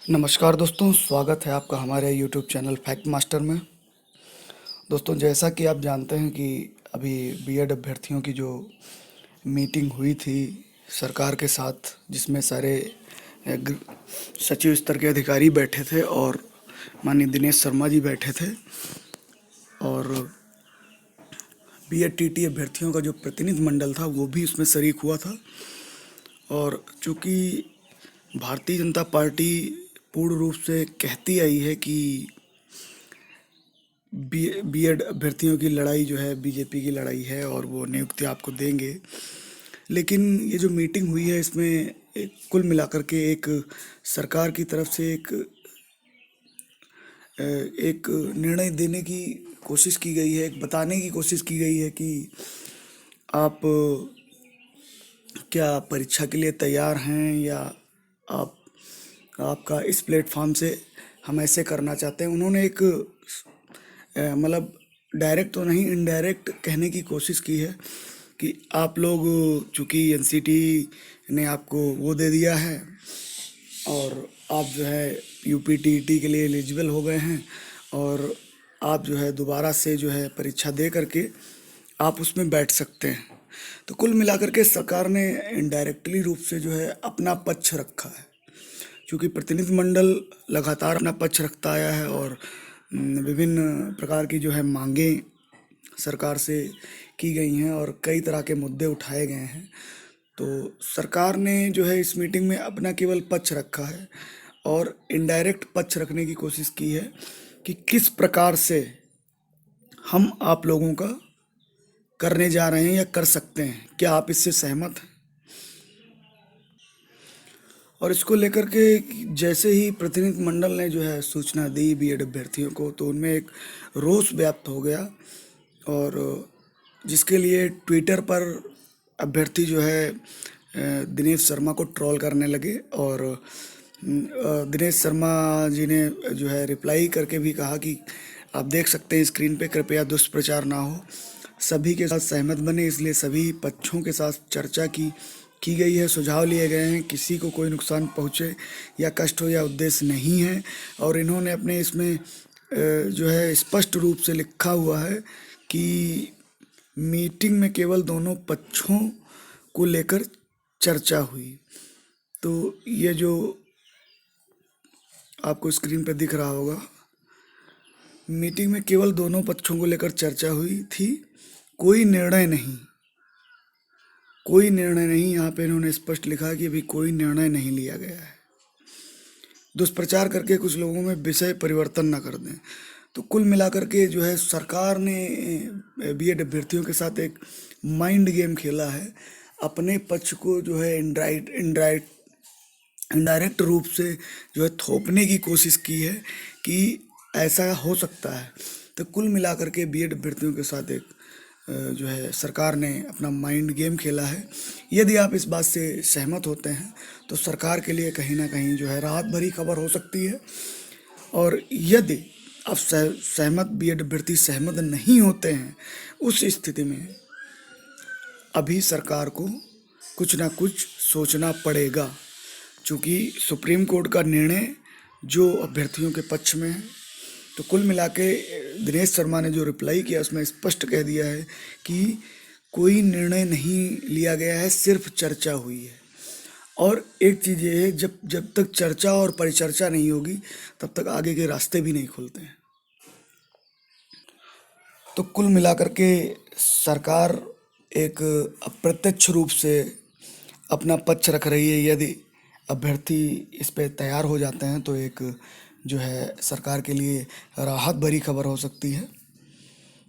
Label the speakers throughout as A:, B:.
A: नमस्कार दोस्तों, स्वागत है आपका हमारे यूट्यूब चैनल फैक्ट मास्टर में। दोस्तों, जैसा कि आप जानते हैं कि अभी बीएड अभ्यर्थियों की जो मीटिंग हुई थी सरकार के साथ, जिसमें सारे सचिव स्तर के अधिकारी बैठे थे और माननीय दिनेश शर्मा जी बैठे थे। और बीएड टीटी अभ्यर्थियों का जो प्रतिनिधि मंडल था वो भी उसमें शरीक हुआ था। और चूंकि भारतीय जनता पार्टी पूर्ण रूप से कहती आई है कि बीएड अभ्यर्थियों की लड़ाई जो है बीजेपी की लड़ाई है और वो नियुक्ति आपको देंगे, लेकिन ये जो मीटिंग हुई है इसमें कुल मिलाकर के एक सरकार की तरफ से एक निर्णय देने की कोशिश की गई है, एक बताने की कोशिश की गई है कि आप क्या परीक्षा के लिए तैयार हैं, या आप आपका इस प्लेटफॉर्म से हम ऐसे करना चाहते हैं। उन्होंने एक मतलब डायरेक्ट तो नहीं, इनडायरेक्ट कहने की कोशिश की है कि आप लोग, चूंकि एनसीटी ने आपको वो दे दिया है और आप जो है यूपी टीईटी के लिए एलिजिबल हो गए हैं, और आप जो है दोबारा से जो है परीक्षा दे करके आप उसमें बैठ सकते हैं। तो कुल मिलाकर के सरकार ने इनडायरेक्टली रूप से जो है अपना पक्ष रखा है, क्योंकि प्रतिनिधिमंडल लगातार अपना पक्ष रखता आया है और विभिन्न प्रकार की जो है मांगें सरकार से की गई हैं और कई तरह के मुद्दे उठाए गए हैं। तो सरकार ने जो है इस मीटिंग में अपना केवल पक्ष रखा है और इनडायरेक्ट पक्ष रखने की कोशिश की है कि किस प्रकार से हम आप लोगों का करने जा रहे हैं या कर सकते हैं, क्या आप इससे सहमत हैं। और इसको लेकर के जैसे ही प्रतिनिधि मंडल ने जो है सूचना दी बीएड अभ्यर्थियों को, तो उनमें एक रोष व्याप्त हो गया, और जिसके लिए ट्विटर पर अभ्यर्थी जो है दिनेश शर्मा को ट्रोल करने लगे। और दिनेश शर्मा जी ने जो है रिप्लाई करके भी कहा कि आप देख सकते हैं स्क्रीन पे, कृपया दुष्प्रचार ना हो, सभी के साथ सहमत बने, इसलिए सभी पक्षों के साथ चर्चा की गई है, सुझाव लिए गए हैं, किसी को कोई नुकसान पहुंचे या कष्ट हो या उद्देश्य नहीं है। और इन्होंने अपने इसमें जो है स्पष्ट रूप से लिखा हुआ है कि मीटिंग में केवल दोनों पक्षों को लेकर चर्चा हुई। तो ये जो आपको स्क्रीन पर दिख रहा होगा, मीटिंग में केवल दोनों पक्षों को लेकर चर्चा हुई थी, कोई निर्णय नहीं, कोई निर्णय नहीं। यहाँ पे इन्होंने स्पष्ट लिखा कि अभी कोई निर्णय नहीं लिया गया है। दुष्प्रचार करके कुछ लोगों में विषय परिवर्तन ना कर दें। तो कुल मिलाकर के जो है सरकार ने बीएड अभ्यर्थियों के साथ एक माइंड गेम खेला है, अपने पक्ष को जो है इनडायरेक्ट रूप से जो है थोपने की कोशिश की है कि ऐसा हो सकता है। तो कुल मिलाकर के बीएड अभ्यर्थियों के साथ एक जो है सरकार ने अपना माइंड गेम खेला है। यदि आप इस बात से सहमत होते हैं तो सरकार के लिए कहीं ना कहीं जो है राहत भरी खबर हो सकती है। और यदि आप सहमत बीएड अभ्यर्थी सहमत नहीं होते हैं, उस स्थिति में अभी सरकार को कुछ ना कुछ सोचना पड़ेगा, क्योंकि सुप्रीम कोर्ट का निर्णय जो अभ्यर्थियों के पक्ष में है। तो कुल मिला के दिनेश शर्मा ने जो रिप्लाई किया उसमें स्पष्ट कह दिया है कि कोई निर्णय नहीं लिया गया है, सिर्फ चर्चा हुई है। और एक चीज़ ये है, जब जब तक चर्चा और परिचर्चा नहीं होगी तब तक आगे के रास्ते भी नहीं खुलते हैं। तो कुल मिलाकर के सरकार एक अप्रत्यक्ष रूप से अपना पक्ष रख रही है। यदि अभ्यर्थी इस पे तैयार हो जाते हैं तो एक जो है सरकार के लिए राहत भरी खबर हो सकती है।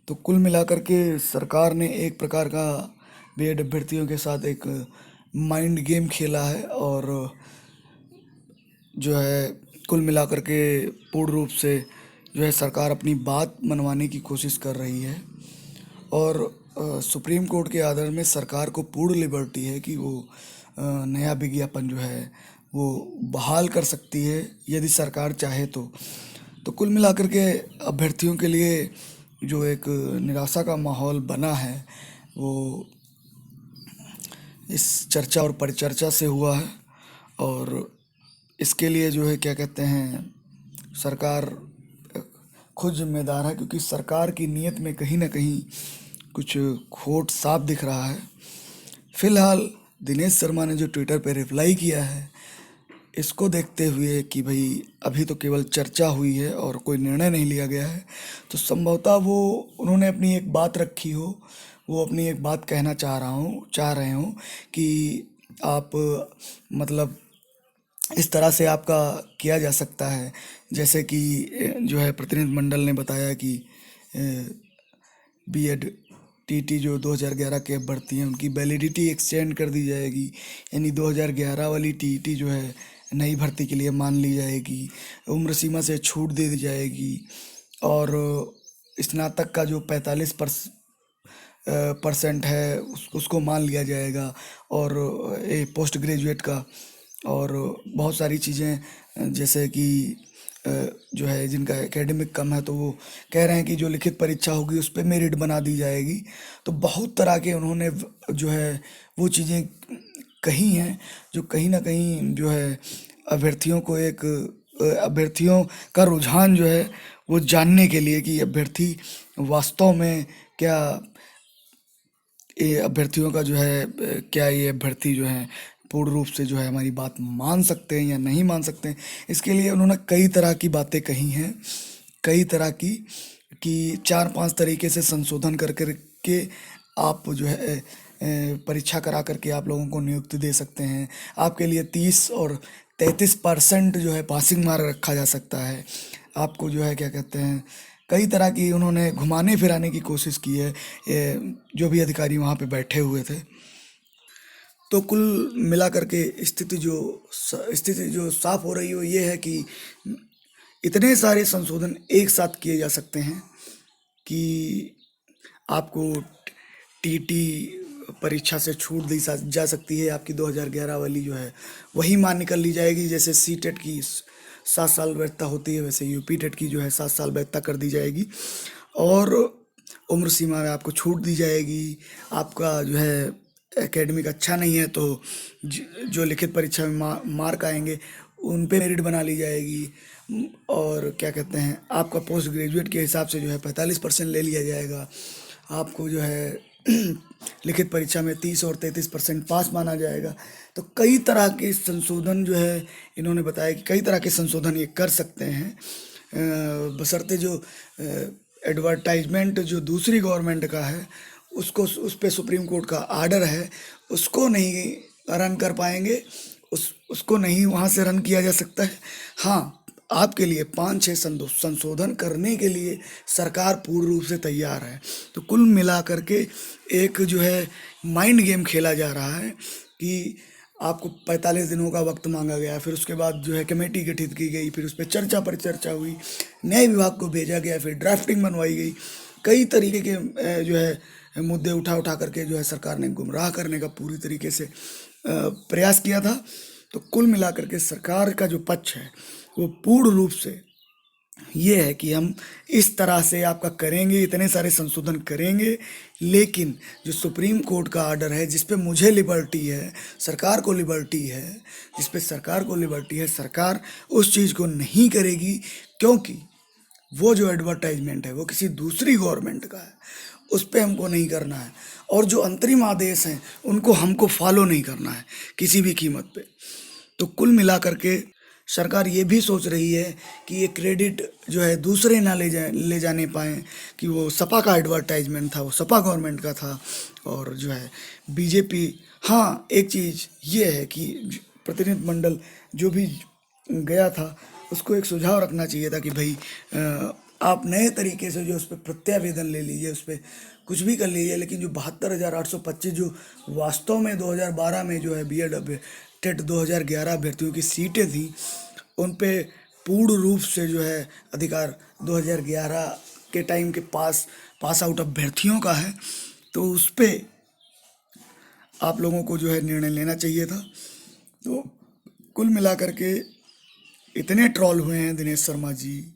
A: तो कुल मिलाकर के सरकार ने एक प्रकार का बीएड अभ्यर्थियों के साथ एक माइंड गेम खेला है, और जो है कुल मिलाकर के पूर्ण रूप से जो है सरकार अपनी बात मनवाने की कोशिश कर रही है। और सुप्रीम कोर्ट के आदर में सरकार को पूर्ण लिबर्टी है कि वो नया विज्ञापन जो है वो बहाल कर सकती है यदि सरकार चाहे तो। तो कुल मिलाकर के अभ्यर्थियों के लिए जो एक निराशा का माहौल बना है वो इस चर्चा और परिचर्चा से हुआ है। और इसके लिए जो है क्या कहते हैं, सरकार खुद जिम्मेदार है, क्योंकि सरकार की नीयत में कहीं ना कहीं कुछ खोट साफ दिख रहा है। फिलहाल दिनेश शर्मा ने जो ट्विटर पे रिप्लाई किया है, इसको देखते हुए कि भाई अभी तो केवल चर्चा हुई है और कोई निर्णय नहीं लिया गया है, तो संभवतः वो उन्होंने अपनी एक बात रखी हो, वो अपनी एक बात कहना चाह रहे हो कि आप मतलब इस तरह से आपका किया जा सकता है, जैसे कि जो है प्रतिनिधि मंडल ने बताया कि बीएड टीटी जो 2011 के भर्ती हैं उनकी वैलिडिटी एक्सटेंड कर दी जाएगी, यानी 2011 वाली टीटी जो है नई भर्ती के लिए मान ली जाएगी, उम्र सीमा से छूट दे दी जाएगी, और स्नातक का जो 45% है उसको मान लिया जाएगा, और पोस्ट ग्रेजुएट का, और बहुत सारी चीज़ें जैसे कि जो है जिनका एकेडमिक कम है तो वो कह रहे हैं कि जो लिखित परीक्षा होगी उस पर मेरिट बना दी जाएगी। तो बहुत तरह के उन्होंने जो है वो चीज़ें कही हैं, जो कहीं ना कहीं जो है अभ्यर्थियों का रुझान जो है वो जानने के लिए कि अभ्यर्थी वास्तव में क्या, ये अभ्यर्थियों का जो है क्या ये अभ्यर्थी जो है पूर्ण रूप से जो है हमारी बात मान सकते हैं या नहीं मान सकते हैं, इसके लिए उन्होंने कई तरह की बातें कही हैं, कई तरह की, कि 4-5 तरीके से संशोधन कर कर के आप जो है परीक्षा करा करके आप लोगों को नियुक्ति दे सकते हैं। आपके लिए 30 और 33% जो है पासिंग मार्क रखा जा सकता है। आपको जो है क्या कहते हैं, कई तरह की उन्होंने घुमाने फिराने की कोशिश की है, जो भी अधिकारी वहाँ पे बैठे हुए थे। तो कुल मिला करके स्थिति जो साफ हो रही हो ये है कि इतने सारे संशोधन एक साथ किए जा सकते हैं कि आपको टीटी परीक्षा से छूट दी जा सकती है। आपकी 2011 वाली जो है वही मान्य कर ली जाएगी, जैसे सी टेट की 7 साल वैधता होती है वैसे यूपी टेट की जो है 7 साल वैधता कर दी जाएगी, और उम्र सीमा में आपको छूट दी जाएगी। आपका जो है एकेडमिक अच्छा नहीं है तो जो लिखित परीक्षा में मार्क आएंगे उन पे मेरिट बना ली जाएगी, और क्या कहते हैं आपका पोस्ट ग्रेजुएट के हिसाब से जो है 45% ले लिया जाएगा। आपको जो है लिखित परीक्षा में 30 और 33% पास माना जाएगा। तो कई तरह के संशोधन जो है इन्होंने बताया कि कई तरह के संशोधन ये कर सकते हैं, बशर्ते जो एडवर्टाइजमेंट जो दूसरी गवर्नमेंट का है उसको उस पे सुप्रीम कोर्ट का आर्डर है उसको नहीं रन कर पाएंगे, उसको नहीं वहाँ से रन किया जा सकता है। हाँ, आपके लिए 5-6 संशोधन करने के लिए सरकार पूर्ण रूप से तैयार है। तो कुल मिला करके एक जो है माइंड गेम खेला जा रहा है कि आपको 45 दिनों का वक्त मांगा गया, फिर उसके बाद जो है कमेटी गठित की गई, फिर उस पर चर्चा पर चर्चा हुई, न्याय विभाग को भेजा गया, फिर ड्राफ्टिंग बनवाई गई, कई तरीके के जो है मुद्दे उठा करके जो है सरकार ने गुमराह करने का पूरी तरीके से प्रयास किया था। तो कुल मिलाकर के सरकार का जो पक्ष है वो पूर्ण रूप से ये है कि हम इस तरह से आपका करेंगे, इतने सारे संशोधन करेंगे, लेकिन जो सुप्रीम कोर्ट का आर्डर है जिस पे मुझे लिबर्टी है, सरकार को लिबर्टी है, जिस पे सरकार को लिबर्टी है, सरकार उस चीज़ को नहीं करेगी, क्योंकि वो जो एडवर्टाइजमेंट है वो किसी दूसरी गवर्नमेंट का है, उस पर हमको नहीं करना है, और जो अंतरिम आदेश हैं उनको हमको फॉलो नहीं करना है किसी भी कीमत पे। तो कुल मिला करके सरकार ये भी सोच रही है कि ये क्रेडिट जो है दूसरे ना ले जाने पाएँ कि वो सपा का एडवर्टाइजमेंट था, वो सपा गवर्नमेंट का था, और जो है बीजेपी। हाँ, एक चीज़ ये है कि प्रतिनिधि मंडल जो भी गया था उसको एक सुझाव रखना चाहिए था कि भाई आप नए तरीके से जो उस पर प्रत्यावेदन ले लीजिए, उस पर कुछ भी कर लीजिए, लेकिन जो 72,825 जो वास्तव में 2012 में जो है बीएड टेट 2011 अभ्यर्थियों की सीटें थी उन पे पूर्ण रूप से जो है अधिकार 2011 के टाइम के पास आउट अभ्यर्थियों का है, तो उस पर आप लोगों को जो है निर्णय लेना चाहिए था। तो कुल मिलाकर के इतने ट्रॉल हुए हैं दिनेश शर्मा जी,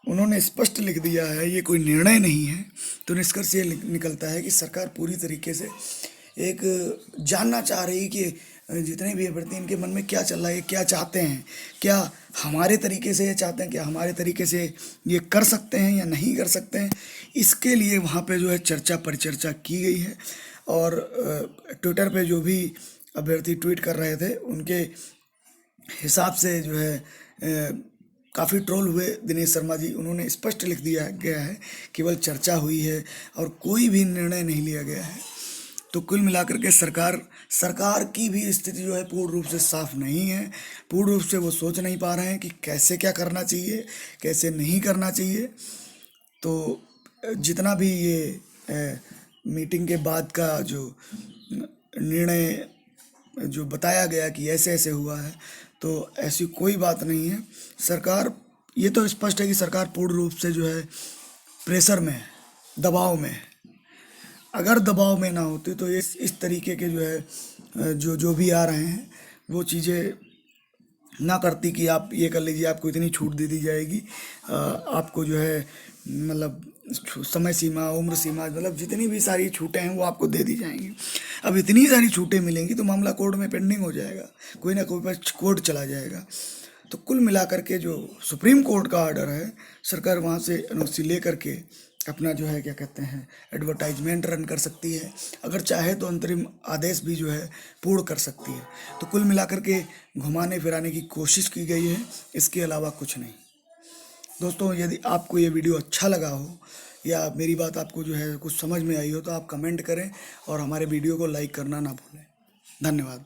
A: उन्होंने स्पष्ट लिख दिया है ये कोई निर्णय नहीं है। तो निष्कर्ष ये निकलता है कि सरकार पूरी तरीके से एक जानना चाह रही कि जितने भी अभ्यर्थी इनके मन में क्या चल रहा है, क्या चाहते हैं, क्या हमारे तरीके से ये चाहते हैं, क्या हमारे तरीके से ये कर सकते हैं या नहीं कर सकते हैं, इसके लिए वहाँ पे जो है चर्चा परिचर्चा की गई है। और ट्विटर पे जो भी अभ्यर्थी ट्वीट कर रहे थे उनके हिसाब से जो है काफ़ी ट्रोल हुए दिनेश शर्मा जी। उन्होंने स्पष्ट लिख दिया गया है केवल चर्चा हुई है और कोई भी निर्णय नहीं लिया गया है। तो कुल मिलाकर के सरकार की भी स्थिति जो है पूर्ण रूप से साफ नहीं है। पूर्ण रूप से वो सोच नहीं पा रहे हैं कि कैसे क्या करना चाहिए, कैसे नहीं करना चाहिए। तो जितना भी ये मीटिंग के बाद का जो निर्णय जो बताया गया कि ऐसे ऐसे हुआ है, तो ऐसी कोई बात नहीं है। सरकार, ये तो स्पष्ट है कि सरकार पूर्ण रूप से जो है प्रेशर में है, दबाव में है। अगर दबाव में ना होती तो इस तरीके के जो है जो भी आ रहे हैं वो चीज़ें ना करती कि आप ये कर लीजिए, आपको इतनी छूट दे दी जाएगी, आपको जो है मतलब समय सीमा, उम्र सीमा, मतलब जितनी भी सारी छूटें हैं वो आपको दे दी जाएंगी। अब इतनी सारी छूटें मिलेंगी तो मामला कोर्ट में पेंडिंग हो जाएगा, कोई ना कोई पर कोर्ट चला जाएगा। तो कुल मिलाकर के जो सुप्रीम कोर्ट का ऑर्डर है, सरकार वहाँ से एनओसी ले करके अपना जो है क्या कहते हैं एडवर्टाइजमेंट रन कर सकती है। अगर चाहे तो अंतरिम आदेश भी जो है पूर्ण कर सकती है। तो कुल मिलाकर के घुमाने फिराने की कोशिश की गई है, इसके अलावा कुछ नहीं। दोस्तों, यदि आपको ये वीडियो अच्छा लगा हो या मेरी बात आपको जो है कुछ समझ में आई हो तो आप कमेंट करें और हमारे वीडियो को लाइक करना ना भूलें। धन्यवाद।